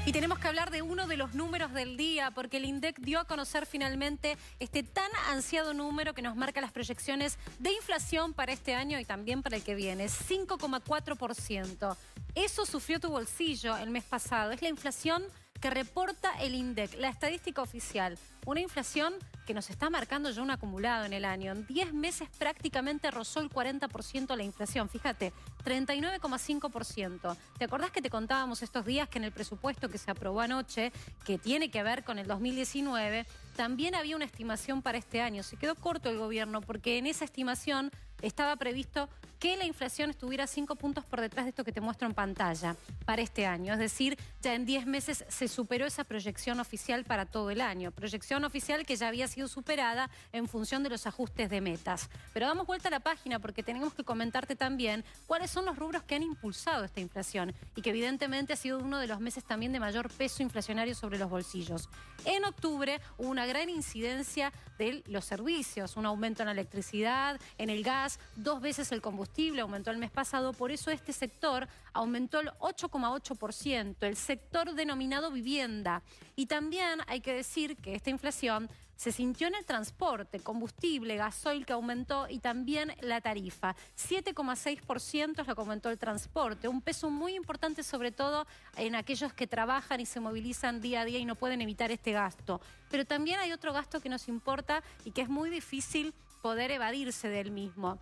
Y tenemos que hablar de uno de los números del día, porque el INDEC dio a conocer finalmente este tan ansiado número que nos marca las proyecciones de inflación para este año y también para el que viene, 5,4%. Eso sufrió tu bolsillo el mes pasado. Es la inflación que reporta el INDEC, la estadística oficial. Una inflación que nos está marcando ya un acumulado en el año. En 10 meses prácticamente rozó el 40% la inflación. Fíjate, 39,5%. ¿Te acordás que te contábamos estos días que en el presupuesto que se aprobó anoche, que tiene que ver con el 2019, también había una estimación para este año? Se quedó corto el gobierno porque en esa estimación estaba previsto que la inflación estuviera 5 puntos por detrás de esto que te muestro en pantalla para este año. Es decir, ya en 10 meses se superó esa proyección oficial para todo el año. Proyección oficial que ya había sido superada en función de los ajustes de metas. Pero damos vuelta a la página porque tenemos que comentarte también cuáles son los rubros que han impulsado esta inflación y que evidentemente ha sido uno de los meses también de mayor peso inflacionario sobre los bolsillos. En octubre hubo una gran incidencia de los servicios, un aumento en la electricidad, en el gas, 2 veces el combustible aumentó el mes pasado, por eso este sector aumentó el 8,8%, el sector denominado vivienda. Y también hay que decir que esta inflación se sintió en el transporte, combustible, gasoil que aumentó y también la tarifa. 7,6% es lo que aumentó el transporte, un peso muy importante sobre todo en aquellos que trabajan y se movilizan día a día y no pueden evitar este gasto. Pero también hay otro gasto que nos importa y que es muy difícil poder evadirse del mismo,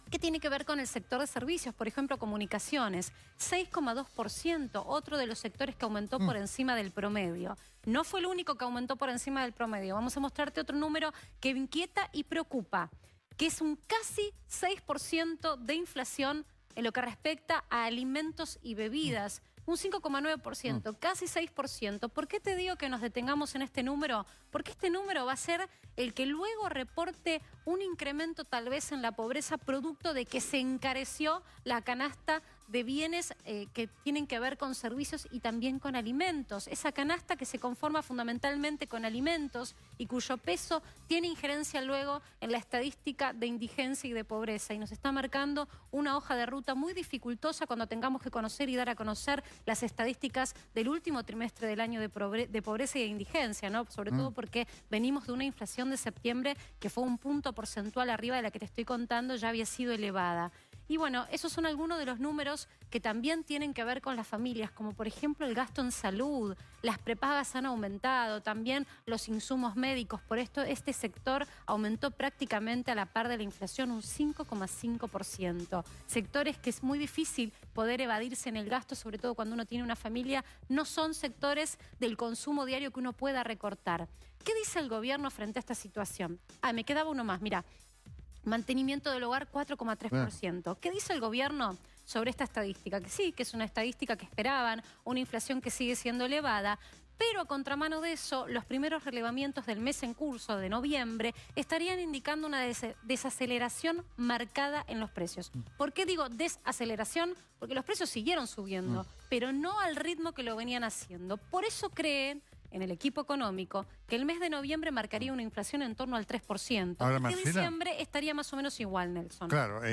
que tiene que ver con el sector de servicios, por ejemplo, comunicaciones, 6,2%, otro de los sectores que aumentó por encima del promedio. No fue el único que aumentó por encima del promedio. Vamos a mostrarte otro número que inquieta y preocupa, que es un casi 6% de inflación en lo que respecta a alimentos y bebidas. Un 5,9%, casi 6%. ¿Por qué te digo que nos detengamos en este número? Porque este número va a ser el que luego reporte un incremento tal vez en la pobreza producto de que se encareció la canasta de bienes que tienen que ver con servicios y también con alimentos. Esa canasta que se conforma fundamentalmente con alimentos y cuyo peso tiene injerencia luego en la estadística de indigencia y de pobreza. Y nos está marcando una hoja de ruta muy dificultosa cuando tengamos que conocer y dar a conocer las estadísticas del último trimestre del año de pobreza y de indigencia, ¿no? Sobre todo porque venimos de una inflación de septiembre que fue un punto porcentual arriba de la que te estoy contando, ya había sido elevada. Y bueno, esos son algunos de los números que también tienen que ver con las familias, como por ejemplo el gasto en salud, las prepagas han aumentado, también los insumos médicos. Por esto este sector aumentó prácticamente a la par de la inflación, un 5,5%. Sectores que es muy difícil poder evadirse en el gasto, sobre todo cuando uno tiene una familia, no son sectores del consumo diario que uno pueda recortar. ¿Qué dice el gobierno frente a esta situación? Me quedaba uno más, mira. Mantenimiento del hogar, 4,3%. ¿Qué dice el gobierno sobre esta estadística? Que sí, que es una estadística que esperaban, una inflación que sigue siendo elevada, pero a contramano de eso, los primeros relevamientos del mes en curso de noviembre estarían indicando una desaceleración marcada en los precios. ¿Por qué digo desaceleración? Porque los precios siguieron subiendo, pero no al ritmo que lo venían haciendo. Por eso creen en el equipo económico que el mes de noviembre marcaría una inflación en torno al 3%. Ahora, y Marcela, diciembre estaría más o menos igual, Nelson. Claro,